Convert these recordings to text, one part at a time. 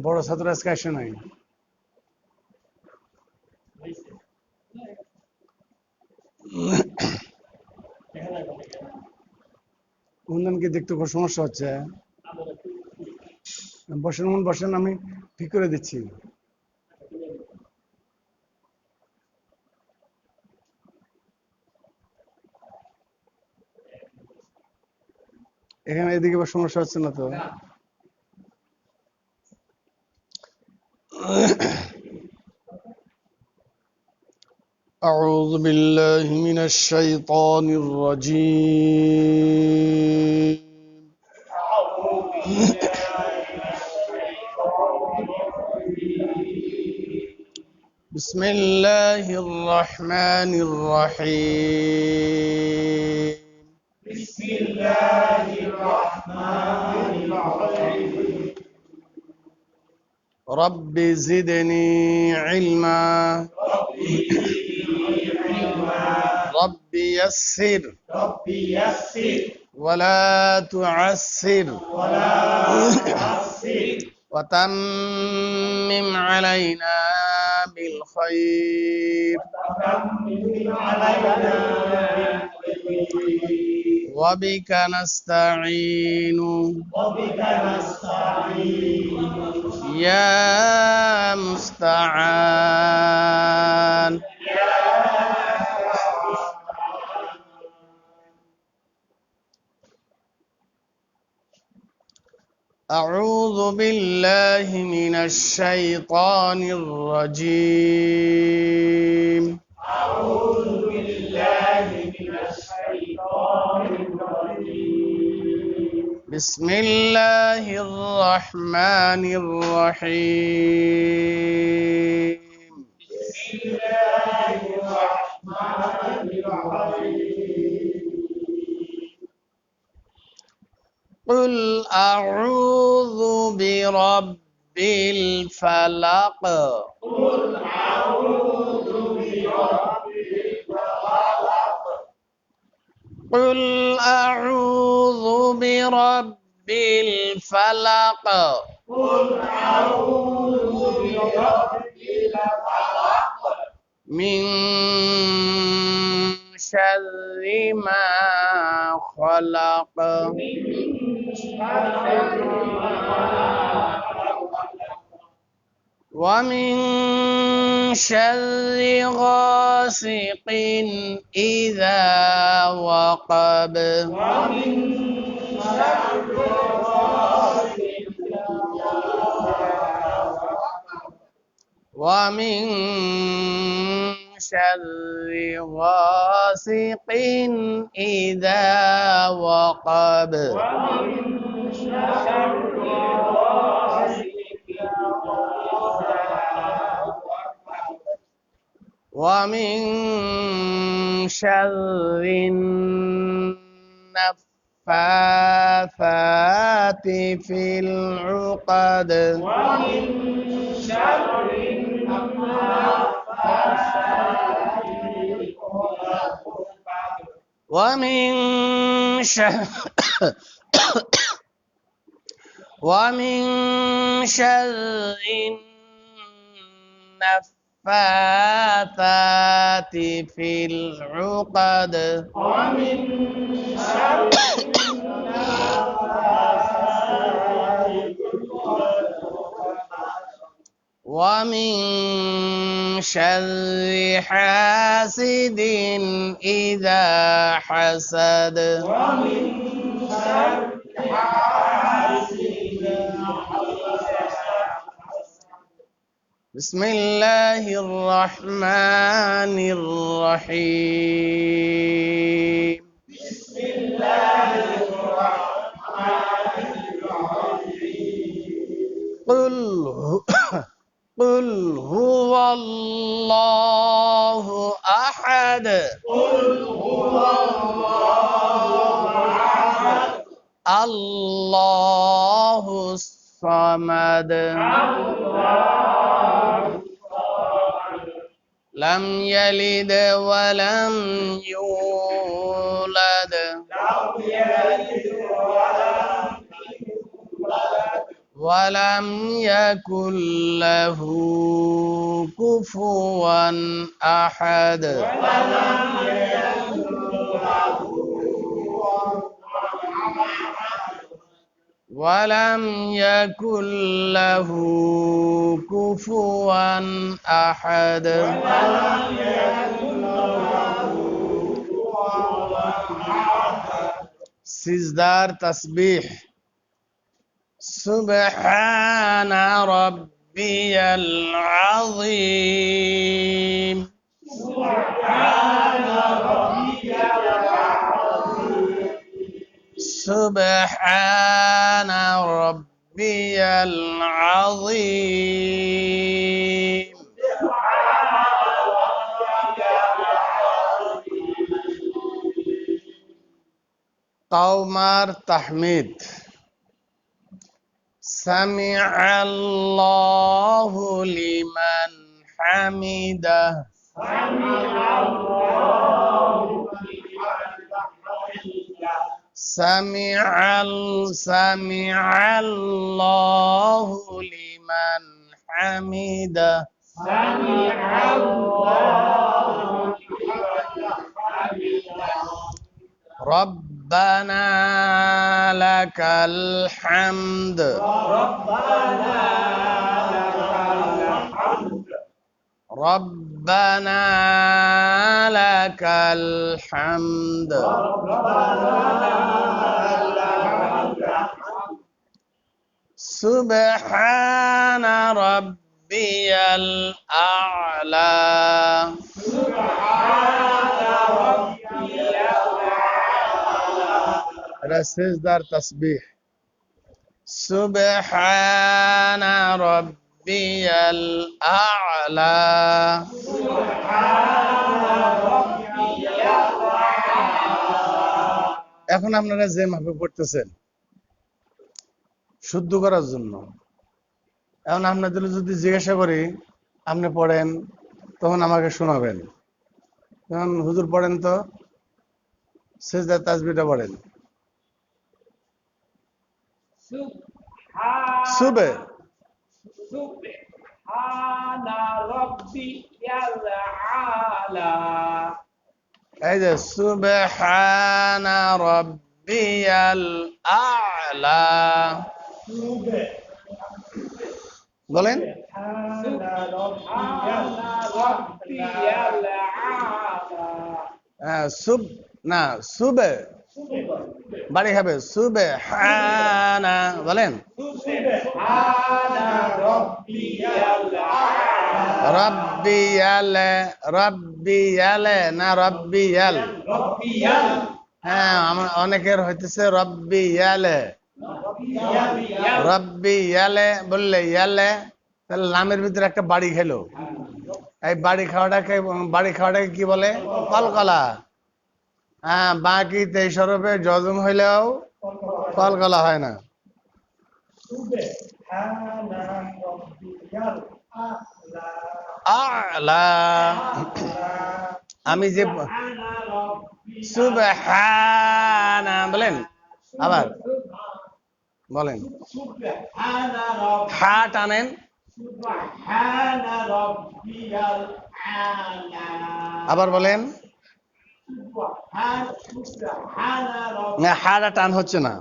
বড় ছাত্র আজকে আসে নাই। কুন্দনকে দেখতে খুব সমস্যা হচ্ছে। বসেন বসেন, আমি ঠিক করে দিচ্ছি। এখানে এদিকে সমস্যা হচ্ছে না তো? أعوذ بالله من الشيطان الرجيم. بسم الله الرحمن الرحيم. بسم الله الرحمن الرحيم. رب زدني علما. رب يسر. ولا تعسر. وتمم علينا بالخير. وبك نستعين. يا مستعان. أعوذ بالله من الشيطان الرجيم. أعوذ بالله من الشيطان الرجيم. بسم الله الرحمن الرحيم. بسم الله الرحمن الرحيم. قل أعوذ برب الفلق. قل أعوذ برب الفلق. قل أعوذ برب الفلق. قل أعوذ برب الفلق. من شر ما خلق. ومن شر غاسق إذا وقب. ومن شر غاسق ومن شر غاسق إذا وقب. ومن شر غاسق ومن شر النفاثات في العقد. ومن شر النفاثات ومن شر ومن شر النفاثات في العقد. ومن شر ومن شر حاسد إذا حسد. ومن شر حاسد بسم الله الرحمن الرحيم. بسم الله الرحمن الرحيم. قل هو الله أحد. قل هو الله أحد. الله الصمد. لم يلد ولم يولد ولم يكن له كفوا أحد ولم يكن له كفوا أحد سجدار تسبيح سبحان ربي العظيم سبحان ربي العظيم قومر تحميد سمع الله لمن حمده سمع الله لمن حمده ربنا لك الحمد ربنا لك الحمد سبحان ربي الأعلى سجدار تسبيح سبحان ربي الأعلى এখন আপনারা যে মাপে পড়তেছেন শুদ্ধ করার জন্য, এখন আপনাদের যদি জিজ্ঞাসা করি আপনি পড়েন তখন আমাকে শোনাবেন। তখন হুজুর পড়েন তো, সিজদার তাসবিহটা পড়েন। সুবে এই যে সুবহানা রাব্বিয়াল আ'লা বলেন। সুব না সুবে বাড়ি হবে সুবহানা বলেন। রব্বিয়াল না রব্বিয়াল। হ্যাঁ অনেকের হইতেছে রব্বিয়ালে বললে ইয়ালে, তাহলে নামের ভিতরে একটা বাড়ি খেলো। এই বাড়ি খাওয়াটাকে কি বলে? কলকলা। হ্যাঁ, বাকি 23 হরফে জজম হইলেও কলকলা হয় না। আ'লা আমি যে সুবহানা বলেন, আবার বলেন, হা টানেন। আবার বলেন, না হাড়া টান হচ্ছে না,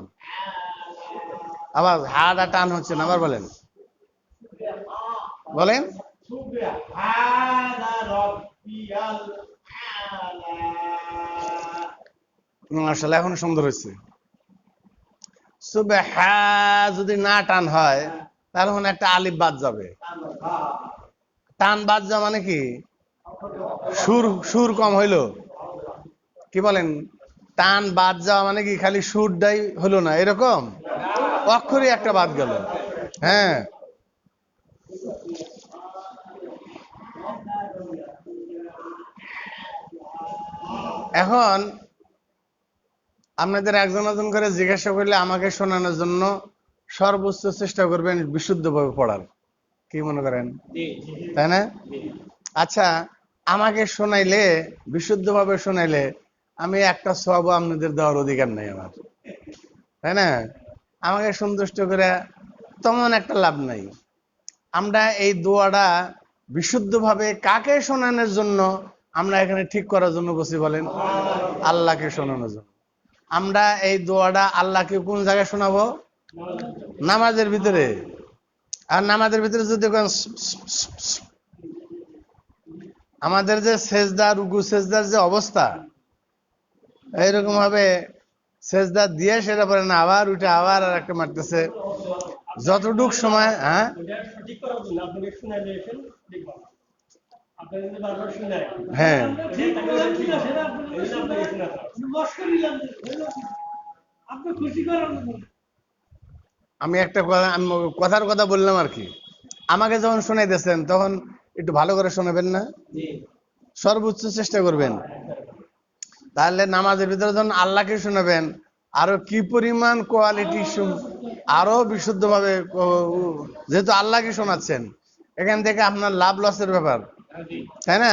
আবার হাড়া টান হচ্ছে না, আবার বলেন বলেন। আসলে এখন সুন্দর হয়েছে। সুবহা যদি না টান হয় তাহলে একটা আলিফ বাদ যাবে। টান বাদ যাওয়া মানে কি? সুর কম হইলো, কি বলেন? টান বাদ যাওয়া মানে কি খালি সুরটাই হলো না, এরকম অক্ষরই একটা বাদ গেল। হ্যাঁ, এখন আপনাদের একজন একজন করে জিজ্ঞাসা করলে আমাকে শোনানোর জন্য সর্বোচ্চ চেষ্টা করবেন বিশুদ্ধভাবে পড়ার। কি মনে করেন? তাই না? আচ্ছা, আমাকে শোনাইলে, বিশুদ্ধভাবে শোনাইলে আমি একটা সওয়াবও আপনাদের দেওয়ার অধিকার নেই আমার, তাই না? আমাকে সন্তুষ্ট করে তেমন একটা লাভ নাই। আমরা এই দোয়াটা বিশুদ্ধভাবে কাকে শোনানোর জন্য আমরা এখানে ঠিক করার জন্য বসি বলেন? আল্লাহকে শোনানোর জন্য। আমরা এই দোয়াটা আল্লাহকে কোন জায়গায় শোনাবো? নামাজের ভিতরে। আর নামাজের ভিতরে যদি আমাদের যে সেজদা রুকু সেজদার যে অবস্থা, এইরকম ভাবে সেজদা দিয়ে সেটা পরে না আবার উঠে আবার আর একটা মারতেছে যতটুক সময়। হ্যাঁ, হ্যাঁ, আমি একটা কথার কথা বললাম আর কি। আমাকে যখন শোনাইতেছেন তখন একটু ভালো করে শোনাবেন না? সর্বোচ্চ চেষ্টা করবেন। তাহলে নামাজের ভিতরে যখন আল্লাহকে শোনাবেন, আরো কি পরিমাণ কোয়ালিটি, আরো বিশুদ্ধভাবে, যেহেতু আল্লাহকে শোনাচ্ছেন, এখান থেকে আপনার লাভ লসের ব্যাপার, তাই না?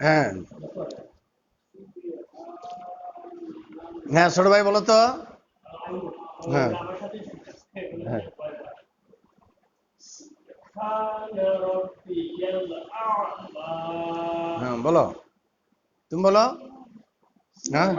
হ্যাঁ, হ্যাঁ, ছোট ভাই বলো তো। হ্যাঁ, হ্যাঁ, হ্যাঁ, বলো, তুমি বলো। হ্যাঁ,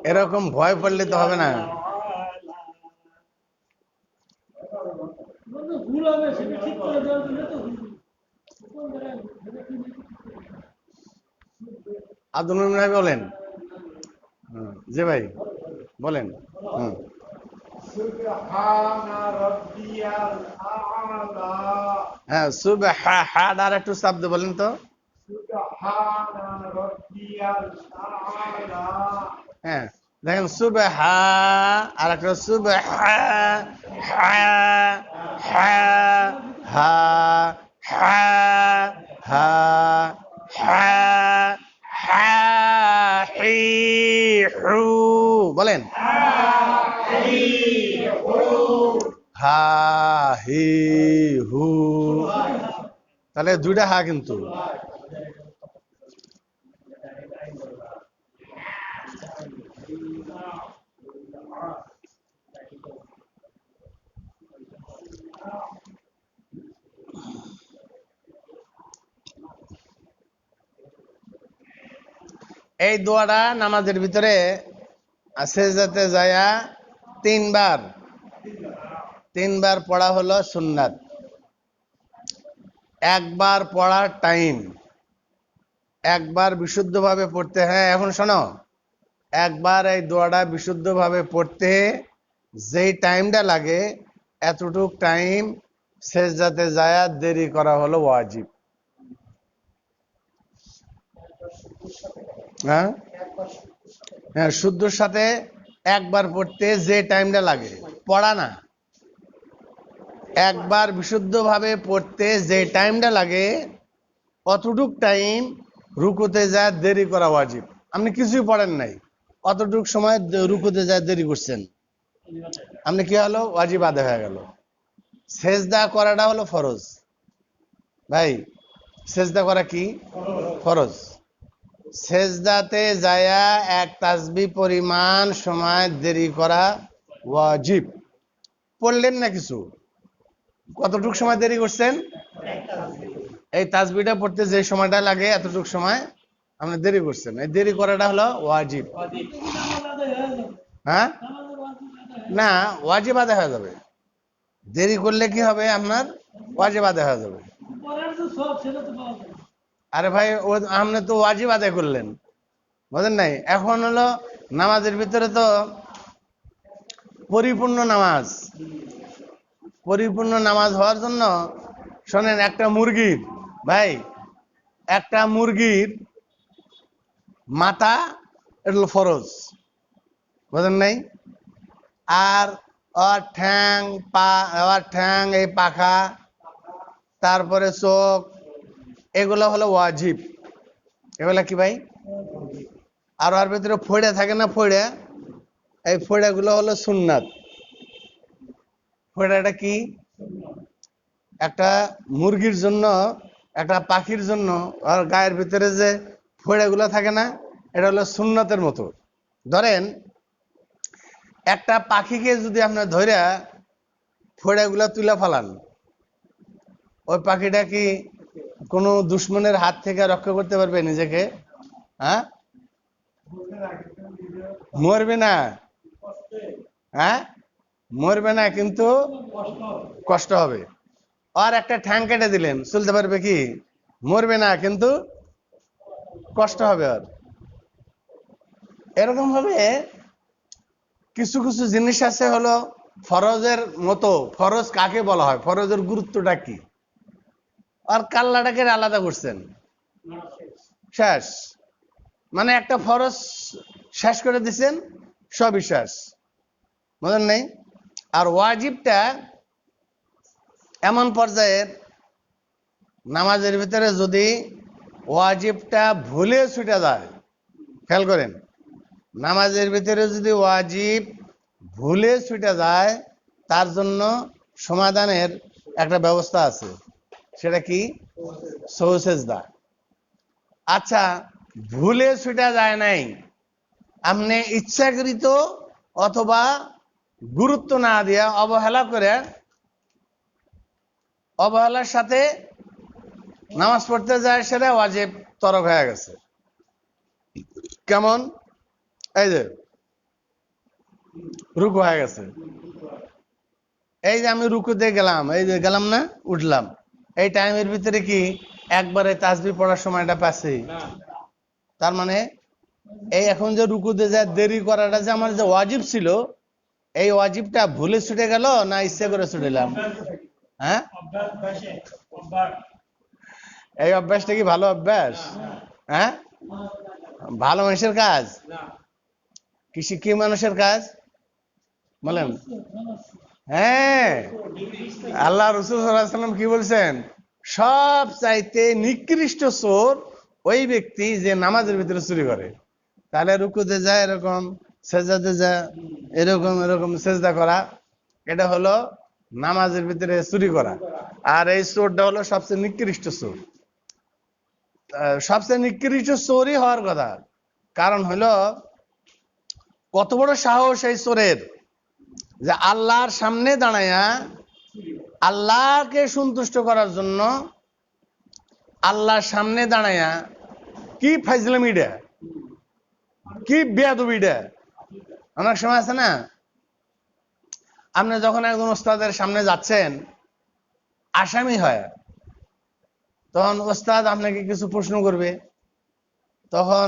এরকম ভয় পড়লে তো হবে না। আব্দুল মুমিন ভাই বলেন। জি ভাই বলেন। হুম, হ্যাঁ, সুবহানার একটু শব্দ বলেন তো। হ্যাঁ, দেখেন সুবহা আর একটা সুবহা, হা হা হা হা হা হা হা হি হু বলেন। হা হি হু, তাহলে দুইটা হা কিন্তু। এই দোয়াটা নামাজের ভিতরে সেজদাতে যায়া তিনবার পড়া হলো সুন্নাত। একবার পড়ার টাইম, একবার বিশুদ্ধভাবে পড়তে। হ্যাঁ, এখন শোনো, একবার এই দোয়াটা বিশুদ্ধভাবে পড়তে যেই টাইমটা লাগে, এতটুক টাইম সেজদাতে যায়া দেরি করা হলো ওয়াজিব। হ্যাঁ, হ্যাঁ, শুদ্ধর সাথে একবার পড়তে যে টাইমটা লাগে, পড়া না, একবার বিশুদ্ধভাবে পড়তে যে টাইমটা লাগে, অতটুক টাইম রুকুতে যায় দেরি করা ওয়াজিব। আপনি কিছুই পড়েন নাই, অতটুক সময় রুকুতে যায় দেরি করছেন, আপনি কি হলো? ওয়াজিব আদায় হয়ে গেল। সেজদা করাটা হলো ফরজ। ভাই, সেজদা করা কি ফরজ। সেজদাতে যায়া এক তাসবিহ পরিমাণ সময় দেরি করা ওয়াজিব। পড়লেন না কিছু, কতটুক সময় দেরি করছেন? এই তাসবিহটা পড়তে যে সময়টা লাগে এতটুক সময় আপনি দেরি করছেন, এই দেরি করাটা হলো ওয়াজিব। হ্যাঁ, না, ওয়াজিব আদায় হয়ে যাবে। দেরি করলে কি হবে? আপনার ওয়াজিব আদায় হয়ে যাবে। আরে ভাই, আপনি তো ওয়াজিব আদায় করলেন, বুঝলেন নাই? এখন হলো নামাজের ভিতরে তো পরিপূর্ণ নামাজ, পরিপূর্ণ নামাজ হওয়ার জন্য শোনেন, একটা মুরগির, ভাই, একটা মুরগির মাথা, এটা হলো ফরজ, বুঝলেন নাই? আর আর ঠ্যাং পা, আর ঠ্যাং এই পাখা, তারপরে চোখ, এগুলো হলো ওয়াজিব। এগুলা কি ভাই? আর ওর ভিতরে ফড়ে থাকে না, ফড়ে, এই ফড়াগুলো হলো সুন্নাত। ফড়াটা কি? একটা মুরগির জন্য, একটা পাখির জন্য আর গায়ের ভিতরে যে ফড়াগুলো থাকে না, এটা হলো সুন্নাতের মতো। ধরেন একটা পাখিকে যদি আপনি ধরে ফড়াগুলো তুলে ফেলান, ওই পাখিটা কি কোনো দুশ্মনের হাত থেকে রক্ষা করতে পারবে নিজেকে? হ্যাঁ, মরবে না। হ্যাঁ, মরবে না, কিন্তু কষ্ট হবে। আর একটা ঠ্যাং কেটে দিলেন, চলতে পারবে কি? মরবে না, কিন্তু কষ্ট হবে। আর এরকম ভাবে কিছু কিছু জিনিস আছে হলো ফরজের মতো। ফরজ কাকে বলা হয়, ফরজের গুরুত্বটা কি? আর কাল্লাটাকে আলাদা করছেন, শেষ। মানে একটা ফরজ শেষ করে দিচ্ছেন, সবই শেষ, বুঝলেন নাই? আর ওয়াজিবটা এমন পর্যায়ের, নামাজের ভিতরে যদি ওয়াজিবটা ভুলে ছুটে যায়, খেয়াল করেন, নামাজের ভিতরে যদি ওয়াজিব ভুলে ছুটে যায়, তার জন্য সমাধানের একটা ব্যবস্থা আছে। সেটা কি? সৌসেজদা। আচ্ছা, ভুলে ছুটে যায় নাই, আপনি ইচ্ছাকৃত অথবা গুরুত্ব না দিয়া অবহেলা করে, অবহেলার সাথে নামাজ পড়তে যায়, সেটা ওয়াজিব তরক হয়ে গেছে। কেমন? এই যে রুকু হয়ে গেছে, এই যে আমি রুকুতে গেলাম, এই যে গেলাম না, উঠলাম, এই টাইমের ভিতরে কি একবারে তাসবিহ পড়ার সময়টা পাচ্ছি? তার মানে এই এখন যে রুকুতে যায় দেরি করাটা যে আমার যে ওয়াজিব ছিল, এই ওয়াজিবটা ভুলে ছুটে গেল না ইচ্ছে করে ছুটেলাম? হ্যাঁ, এই অভ্যাসটা কি ভালো অভ্যাস? হ্যাঁ, ভালো মানুষের কাজ? কি মানুষের কাজ বলেন? হ্যাঁ, আল্লাহ রাসূল সাল্লাল্লাহু আলাইহি ওয়াসাল্লাম কি বলছেন? সব চাইতে নিকৃষ্ট চোর ওই ব্যক্তি যে নামাজের ভিতরে চুরি করে। তাহলে রুকুতে যায় এরকম, সেজদাতে যায় এরকম, এরকম সেজদা করা, এটা হলো নামাজের ভিতরে চুরি করা। আর এই চোরটা হলো সবচেয়ে নিকৃষ্ট চোর। সবচেয়ে নিকৃষ্ট চোরই হওয়ার কথা। কারণ হলো কত বড় সাহস এই চোরের, যে আল্লাহর সামনে দাঁড়ায়া আল্লাহকে সন্তুষ্ট করার জন্য, আল্লাহর সামনে দাঁড়ায়া কি ফাইজলামিটা, কি বেয়াদবিটা। অনেক সময় আছে না, আপনি যখন একজন ওস্তাদের সামনে যাচ্ছেন আসামি হয়, তখন ওস্তাদ আপনাকে কিছু প্রশ্ন করবে, তখন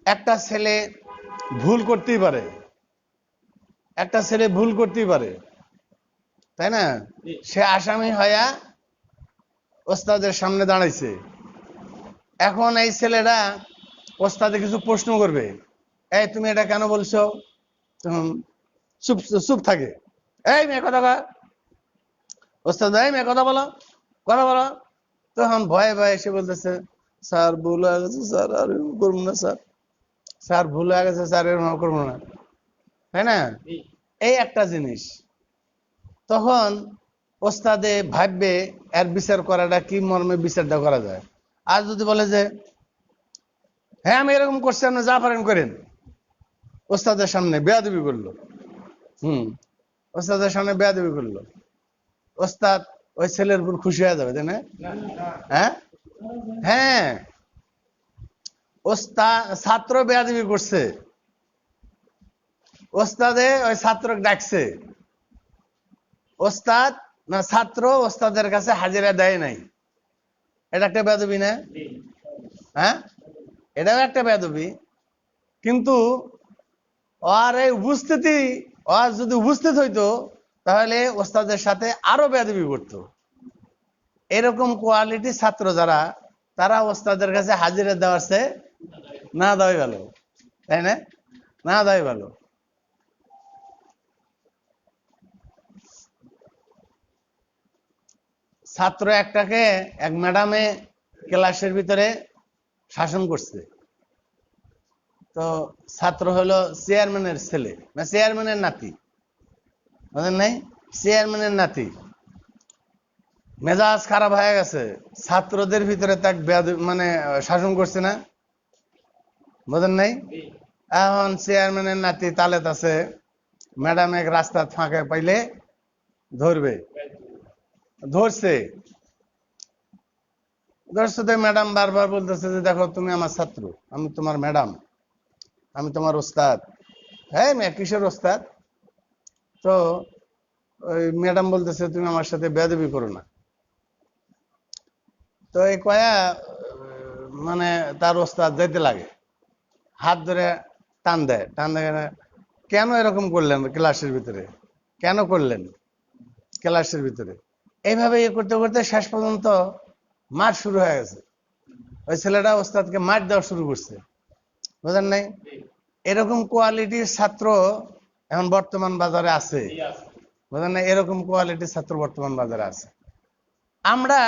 একটা ছেলে ভুল করতেই পারে, একটা ছেলে ভুল করতেই পারে, তাই না? সে আসামি হয়া ওস্তাদের সামনে দাঁড়াইছে। এখন এই ছেলেটা ওস্তাদে কিছু প্রশ্ন করবে, এই তুমি এটা কেন বলছো? তখন চুপ চুপ থাকে, এই মেয়ে কথা বল, ওস্তাদ এই মেয়ে কথা বলো, কথা বলো। তখন ভয়ে ভয়ে এসে বলতেছে, স্যার ভুল হয়ে গেছে স্যার, আর করবো না স্যার, স্যার ভুল হয়ে গেছে স্যার, এরকম করবো না, তাই না? এই একটা জিনিস। তখন ওস্তাদে ভাববে এর বিচার করাটা কি মর্মে বিচারটা করা যায়। আর যদি বলে যে হ্যাঁ আমি এরকম করছি, আপনি যা পারেন করেন, ওস্তাদের সামনে বেয়াদবি করলো, ওস্তাদের সামনে বেয়াদবি করলো, ওস্তাদ ওই ছেলের উপর খুশি হয়ে যাবে, তাই না? হ্যাঁ, হ্যাঁ, ওস্তাদ ছাত্র বেয়াদবি করছে, ওস্তাদে ওই ছাত্রকে ডাকছে, ওস্তাদ না ছাত্র ওস্তাদের কাছে হাজিরা দেয় নাই, এটা একটা বেয়াদবি না? হ্যাঁ, এটাও একটা বেয়াদবি। কিন্তু আর এই উপস্থিতি, আর যদি উপস্থিত হইতো তাহলে ওস্তাদের সাথে আরো বেয়াদবি করতো। এরকম কোয়ালিটি ছাত্র যারা, তারা ওস্তাদের কাছে হাজিরা দেওয়ার চেয়ে না দেওয়াই ভালো, তাই না? না দেওয়াই ভালো। ছাত্র একটাকে এক ম্যাডামে ক্লাসের ভিতরে শাসন করছে। তো ছাত্র হলো চেয়ারম্যানের ছেলে, না চেয়ারম্যানের নাতি, বুঝলেন নাই? চেয়ারম্যানের নাতি। মেজাজ খারাপ হয়ে গেছে, ছাত্রদের ভিতরে তাক মানে শাসন করছে না, বুঝলেন নাই? এখন চেয়ারম্যানের নাতি তালেত আছে, ম্যাডাম এক রাস্তার ফাঁকে পাইলে ধরবে, ধরছে। ধরছে ম্যাডাম বারবার বলতেছে যে দেখো তুমি আমার ছাত্র, আমি তোমার ম্যাডাম, আমি তোমার ওস্তাদ। হ্যাঁ মেয়ে কিসের ওস্তাদ? তো ওই ম্যাডাম বলতেছে তুমি আমার সাথে বেয়াদবি করো না। তো এই কয়া মানে তার ওস্তাদ যাইতে লাগে, হাত ধরে টান দেয়, টান দেয় কেন এরকম করলেন ক্লাসের ভিতরে, কেন করলেন ক্লাসের ভিতরে? এইভাবে ইয়ে করতে করতে শেষ পর্যন্ত মার শুরু হয়ে গেছে। ওই ছেলেটা ওস্তাদকে মার দেওয়া শুরু করছে, বুঝলেন নাই? এরকম কোয়ালিটির ছাত্র এখন বর্তমান বাজারে আছে, বুঝলেন না? এরকম কোয়ালিটির ছাত্র বর্তমান বাজারে আছে। আমরা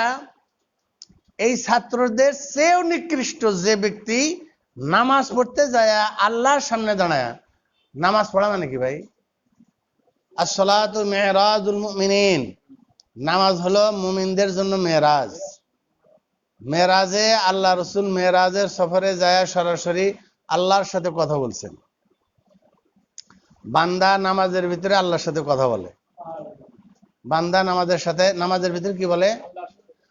এই ছাত্রদের চেয়েও নিকৃষ্ট যে ব্যক্তি নামাজ পড়তে যায় আল্লাহর সামনে দাঁড়ায়। নামাজ পড়া মানে কি ভাই? আসসালাতু মিরাজুল মুমিনিন, নামাজ হলো মুমিনদের জন্য মেরাজ। মেরাজে আল্লাহ রসুল মেরাজের সফরে যায় সরাসরি আল্লাহর সাথে কথা বলছেন। বান্দা নামাজের ভিতরে আল্লাহর সাথে কথা বলে। বান্দা নামাজের সাথে, নামাজের ভিতরে কি বলে?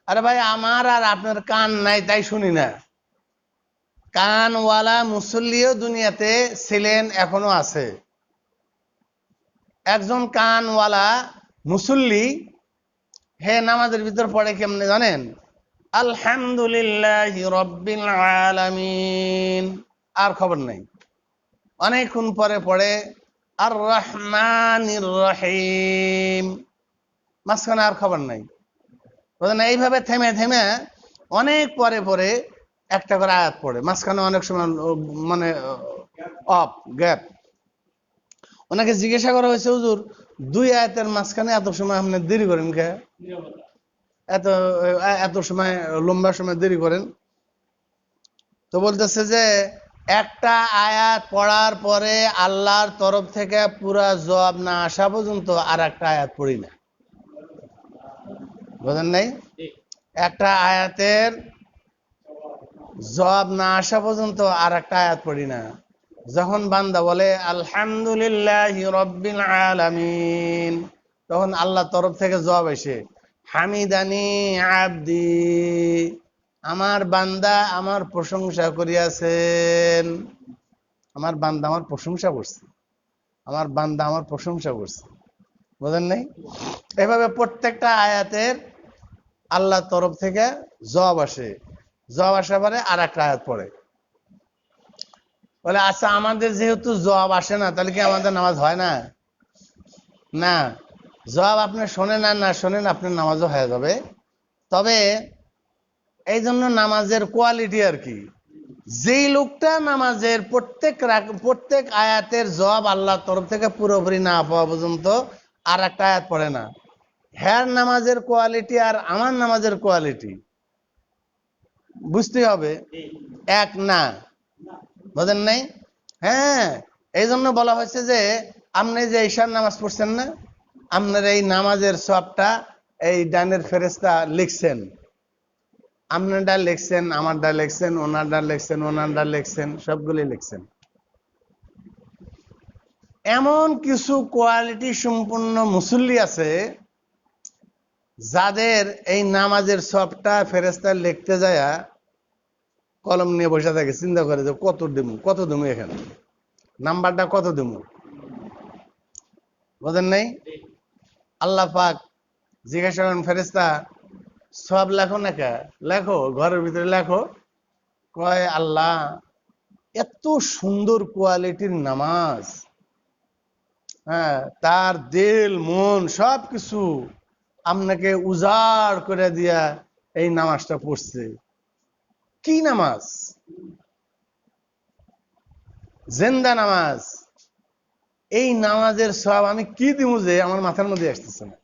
আরে ভাই আমার আর আপনার কান নাই তাই শুনি না। কানওয়ালা মুসল্লিও দুনিয়াতে ছিলেন, এখনো আছে। একজন কানওয়ালা মুসল্লি হে নামাজের ভিতর পড়ে কেমনে জানেন? আলহামদুলিল্লাহি রাব্বিল আলামিন, আর খবর নাই। অনেকক্ষণ পরে পড়ে আর রহমানির রহিম, মাঝখানে আর খবর নাই। বুঝলেন? এইভাবে থেমে থেমে অনেক পরে পরে একটা করে আয়াত পড়ে, মাঝখানে অনেক সময় মানে অফ গ্যাপ। ওনাকে জিজ্ঞাসা করা হয়েছে হুজুর দুই আয়াতের মাঝখানে এত সময় আপনি দেরি করেন কে? এত এত সময় লম্বা সময় দেরি করেন? তো বলতেছে যে একটা আয়াত পড়ার পরে আল্লাহর তরফ থেকে পুরা জবাব না আসা পর্যন্ত আর একটা আয়াত পড়ি না। বুঝেন নাই? একটা আয়াতের জবাব না আসা পর্যন্ত আর একটা আয়াত পড়ি না। যখন বান্দা বলে আলহামদুলিল্লাহি রাব্বিল আলামিন, তখন আল্লাহর তরফ থেকে জবাব আসে হামিদানি আবদি, আমার বান্দা আমার প্রশংসা করিয়াছেন। আমার বান্দা আমার প্রশংসা করছে, আমার বান্দা আমার প্রশংসা করছে। বুঝেন নাই? এভাবে প্রত্যেকটা আয়াতের আল্লাহর তরফ থেকে জবাব আসে, জবাব আসার পরে আর একটা আয়াত পড়ে। বলে আচ্ছা আমাদের যেহেতু জবাব আসে না তাহলে কি আমাদের নামাজ হয় না? না, জবাব আপনি শোনেন আর না শোনেন আপনার নামাজও হয়ে যাবে। তবে এই জন্য নামাজের কোয়ালিটি আর কি, যেই লোকটা নামাজের প্রত্যেক আয়াতের জবাব আল্লাহর তরফ থেকে পুরোপুরি না পাওয়া পর্যন্ত আর একটা আয়াত পড়ে না, হ্যার নামাজের কোয়ালিটি আর আমার নামাজের কোয়ালিটি বুঝতে হবে এক না। বুঝেন নাই? হ্যাঁ, এই জন্য বলা হয়েছে যে আপনি যে ঈশার নামাজ পড়ছেন না, আপনার এই নামাজের সবটা এই ডানের ফেরেশতা লিখছেন। আপনারটা লিখছেন, আমারটা লিখছেন, ওনারটা লিখছেন, ওনারটা লিখছেন, সবগুলি লিখছেন। এমন কিছু কোয়ালিটি সম্পন্ন মুসল্লি আছে যাদের এই নামাজের সবটা ফেরেশতা লিখতে যায় কলম নিয়ে বসে থাকে, চিন্তা করে যে কত দিমু এখানে, নাম্বারটা কত দিমু। বুঝেন নাই? আল্লাহ পাক জিজ্ঞাসা করেন ফেরেশতা সব লেখো না কে? লেখো, ঘরের ভিতরে লেখো। কয় আল্লাহ এত সুন্দর কোয়ালিটির নামাজ, হ্যাঁ, তার দিল মন সবকিছু আপনাকে উজাড় করে দিয়া এই নামাজটা পড়ছে। কি নামাজ? জিন্দা নামাজ। এই নামাজের সব আমি কি দিব যে আমার মাথার মধ্যে আসতেছে না।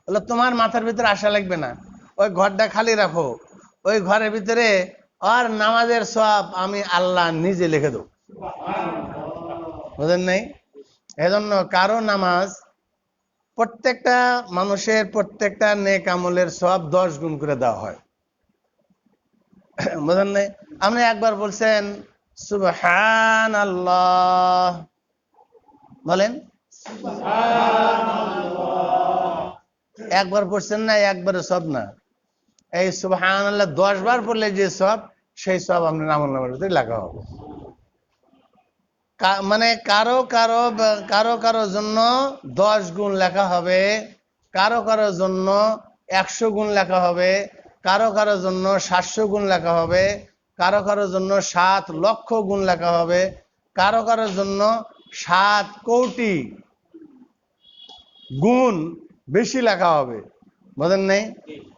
বলে তোমার মাথার ভিতরে আসা লাগবে না, ওই ঘরটা খালি রাখো, ওই ঘরের ভিতরে আর নামাজের সওয়াব আমি আল্লাহ নিজে লিখে দেব। বুঝেন নাই? এজন্য কারো নামাজ প্রত্যেকটা মানুষের প্রত্যেকটা নেক আমলের সওয়াব 10 গুণ করে দেওয়া হয়। বুঝেন নাই? আপনি একবার বলছেন সুবহানাল্লাহ, বলেন একবার পড়ছেন না, একবারে সব না। এই সুবহানাল্লাহ 10 বার পড়লে যে সব, সেই সব আপনার আমলনামার ভিতরে লেখা হবে। মানে কারো কারো কারো কারো জন্য 10 গুণ লেখা হবে, কারো কারো জন্য 100 গুণ লেখা হবে, কারো কারো জন্য 700 গুণ লেখা হবে, কারো কারো জন্য 7 লক্ষ গুণ লেখা হবে, কারো কারো জন্য 7 কোটি গুণ বেশি লেখা হবে। বুঝেন নাই?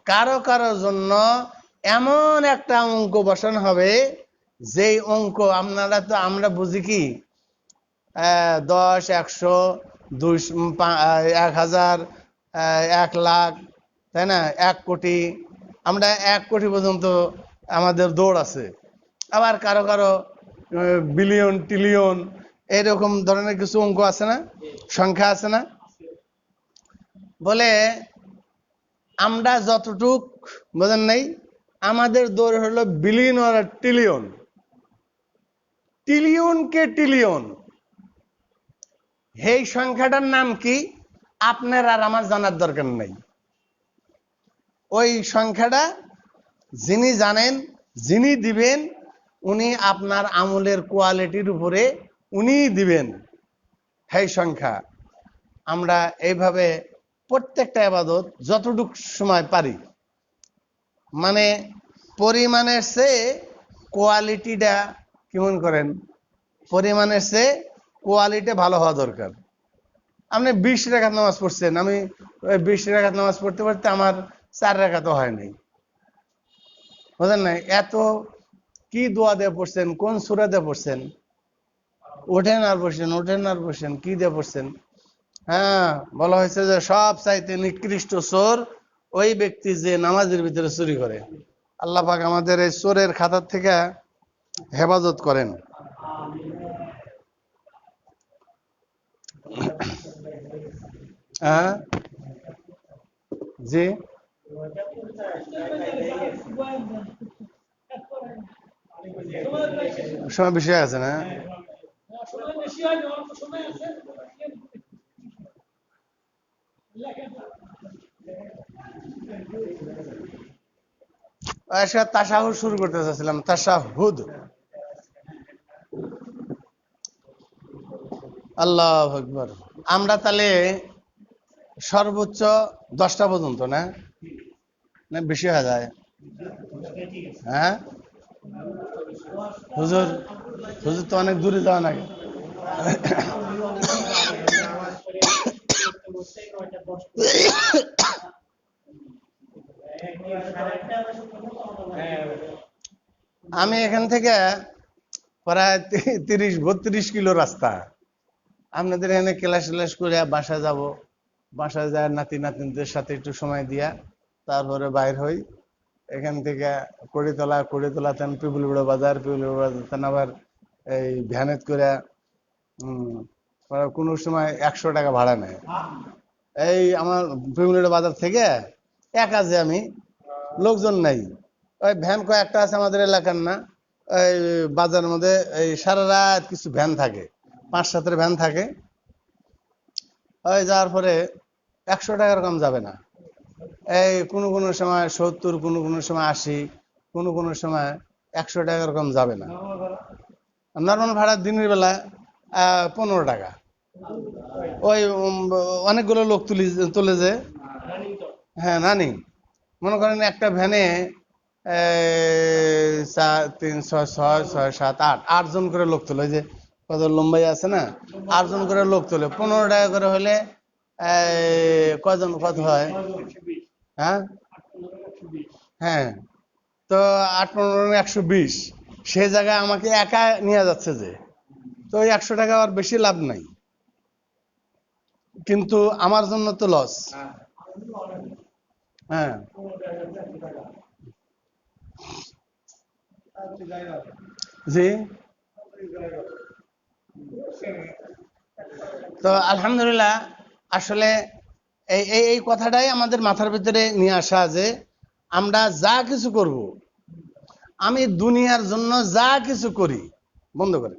কারো কারো জন্য এমন একটা অঙ্ক বসানো হবে, যেই অঙ্ক আমরা বুঝি কি 10, 100, 200, 1000, 1 লাখ, তাই না, 1 কোটি, আমরা 1 কোটি পর্যন্ত আমাদের দৌড় আছে। আবার কারো কারো বিলিয়ন ট্রিলিয়ন এরকম ধরনের কিছু অঙ্ক আছে না, সংখ্যা আছে না? বলে আমরা যতটুক, বোঝেন নাই, আমাদের দৌড় হলো বিলিয়ন আর ট্রিলিয়ন, ট্রিলিয়নকে ট্রিলিয়ন। এই সংখ্যাটার নাম কি আপনার আর আমার জানার দরকার নাই। ওই সংখ্যাটা যিনি জানেন, যিনি দিবেন, উনি আপনার আমলের কোয়ালিটির উপরে উনি দিবেন সেই সংখ্যা। আমরা এইভাবে প্রত্যেকটা ইবাদত যতটুকু সময় পারি, মানে পরিমাণের চেয়ে কোয়ালিটিটা কেমন করেন, পরিমাণের চেয়ে কোয়ালিটি ভালো হওয়া দরকার। আপনি 20 রাকাত নামাজ পড়ছেন, আমি ওই 20 রাকাত নামাজ পড়তে পড়তে আমার 4 রাকাতও হয় নাই। বুঝলেন না? এত কি দোয়া দিয়ে পড়ছেন, কোন সূরা দিয়ে পড়ছেন, ওঠেন আর বসেন, ওঠেন আর বসেন, কি দিয়ে পড়ছেন? হ্যাঁ, বলা হয়েছে যে সব চাইতে নিকৃষ্ট চোর ওই ব্যক্তি যে নামাজের ভিতরে চুরি করে। আল্লাহ পাক আমাদের এই চোরের খাতার থেকে হেফাজত করেন। হ্যাঁ জি, সময় বেশি হয়ে গেছে না? তাশাহুদ শুরু করতে চাচ্ছিলাম, তাশাহুদ। আল্লাহু আকবার। আমরা তাহলে সর্বোচ্চ 10টা পর্যন্ত, না না বেশি হয়ে যায়? হ্যাঁ হুজুর, হুজুর তো অনেক দূরে যাওয়া নাকি? আমি এখান থেকে প্রায় 30-32 কিলো রাস্তা, আপনাদের এখানে ক্লাস করে বাসা যাব, বাসায় যায় নাতি নাতনিদের সাথে একটু সময় দিয়া তারপরে বাইর হই। এখান থেকে কড়িতলাতেন পিপুলবড় বাজার, পিপুলবড় বাজার আবার এই ভ্যানেত করে কোনো সময় 100 টাকা ভাড়া নেয়। এই আমার পিপুলবড় বাজার থেকে একা যে আমি, লোকজন নাই, ওই ভ্যান কয়েকটা আছে আমাদের এলাকার, না এই বাজারের মধ্যে এই সারা রাত কিছু ভ্যান থাকে, 5-7 ভ্যান থাকে। ওই যাওয়ার পরে 100 টাকার কম যাবে না। এই কোনো সময় 70, কোনো সময় 80, কোনো সময় 100 টাকার কম যাবে না। নর্মাল ভাড়া দিনের বেলা 15 টাকা। ওই অনেকগুলো লোক তুলে যে, হ্যাঁ নানি, মনে করেন একটা ভ্যানে 4, 3, 6, 6, 6, 7, 8 জন করে লোক তোলে। ওই যে কত লম্বাই আছে না, 8 জন করে লোক তোলে। 15 টাকা করে হলে কজন কত হয়? হ্যাঁ হ্যাঁ, তো 8-15-120, সে জায়গায় আমাকে একা নিয়ে যাচ্ছে যে, তো ওই 100 টাকা আর বেশি লাভ নাই, কিন্তু আমার জন্য তো লস। হ্যাঁ জি তো আলহামদুলিল্লাহ আসলে এই এই এই কথাটাই আমাদের মাথার ভিতরে নিয়ে আসা যে আমরা যা কিছু করব, আমি দুনিয়ার জন্য যা কিছু করি বন্ধ করে